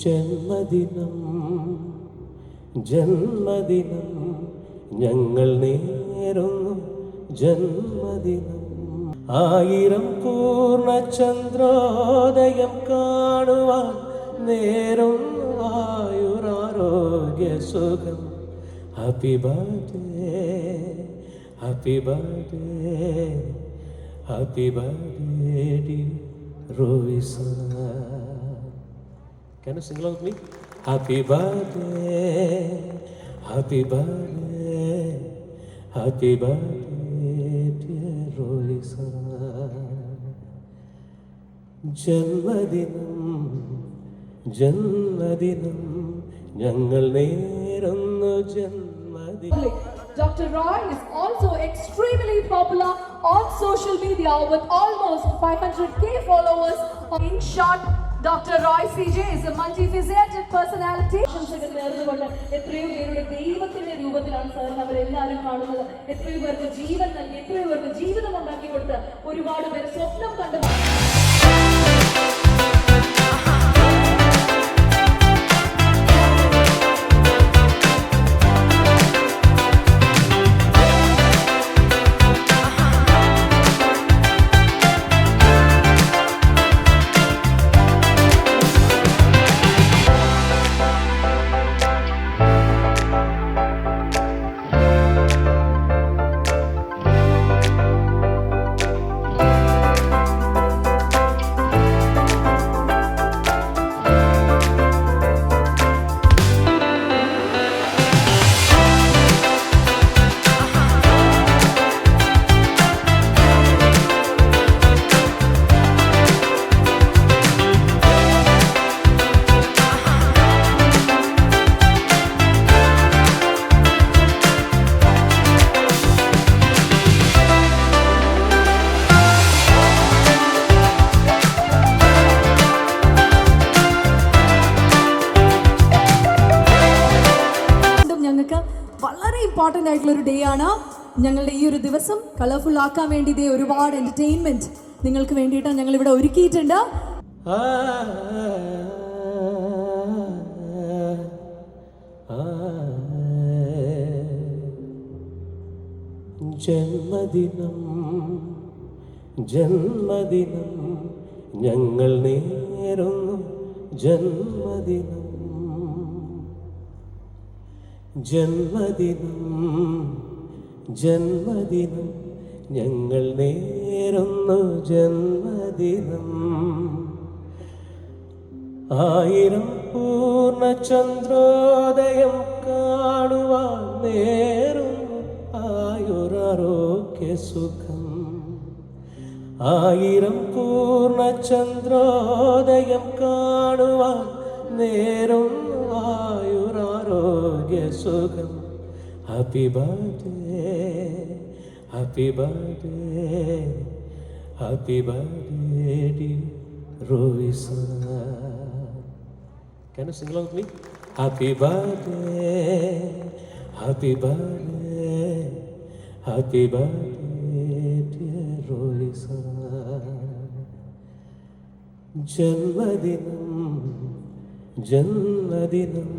ജന്മദിനം ജന്മദിനം ഞങ്ങൾ നേരുന്നു ജന്മദിനം. 1000 പൂർണ്ണചന്ദ്രോദയം കാണുവാൻ നേരുന്നു ആയുരാരോഗ്യ സുഖം. Happy birthday happy birthday happy birthday dear Roysa. Can you sing along with me? Happy birthday, happy birthday, happy birthday, dear Roisa. ജന്മദിനം ജന്മദിനം ഞങ്ങൾ നേരുന്നു ജന്മദിനം. Dr. Roy is also extremely popular on social media with almost 500k followers. In short, Dr. Roy CJ is a multifaceted personality. എത്രയോ പേരുടെ ദൈവത്തിന്റെ രൂപത്തിലാണ് സാറിന് അവരെല്ലാവരും കാണുന്നത്. എത്രയോ പേർക്ക് ജീവൻ നൽകി, എത്രയോ പേർക്ക് ജീവിതം ഉണ്ടാക്കി കൊടുത്ത്, ഒരുപാട് പേര് സ്വപ്നം കണ്ടു. വളരെ ഇമ്പോർട്ടൻ്റ് ആയിട്ടുള്ളൊരു ഡേ ആണ്. ഞങ്ങളുടെ ഈ ഒരു ദിവസം കളർഫുൾ ആക്കാൻ വേണ്ടി ഇതേ ഒരുപാട് എൻ്റർടൈൻമെൻറ്റ് നിങ്ങൾക്ക് വേണ്ടിയിട്ട് ഞങ്ങൾ ഇവിടെ ഒരുക്കിയിട്ടുണ്ട്. ജന്മദിനം ജന്മദിനം ഞങ്ങൾ നേരുന്നു ജന്മദിനം. ജന്മദിനം ജന്മദിനം ഞങ്ങൾ നേരുന്നു ജന്മദിനം. 1000 പൂർണ്ണചന്ദ്രോദയം കാണുവാൻ നേരുന്നു ആയുരാരോഗ്യ സുഖം. 1000 പൂർണ്ണചന്ദ്രോദയം കാണുവാൻ നേരുന്നു ആയുരാരോഗ്യ സുഖം. Happy birthday happy birthday happy birthday dear Roysa. Can you sing along with me? Happy birthday happy birthday happy birthday dear Roisa. ജന്മദിനം ജന്മദിനം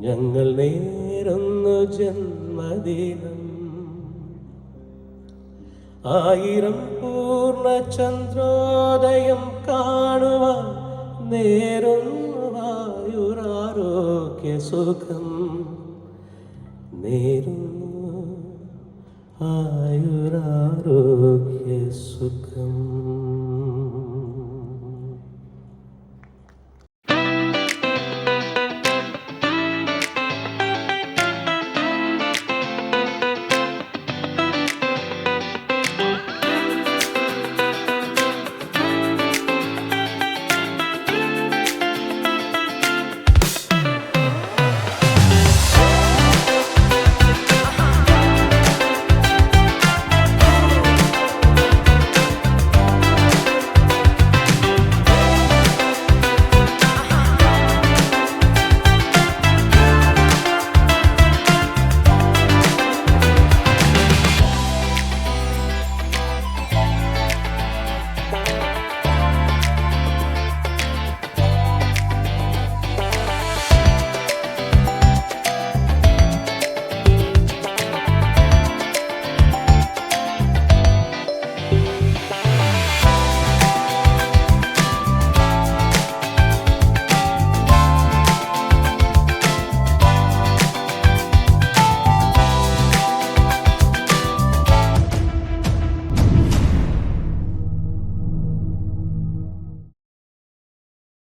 ഞങ്ങൾ നേരുന്നു ജന്മദിനം. 1000 പൂർണ്ണചന്ദ്രോദയം കാണുവാൻ നേരുന്നു ആയുരാരോഗ്യ സുഖം. നേരുന്നു ആയുരാരോഗ്യ സുഖം.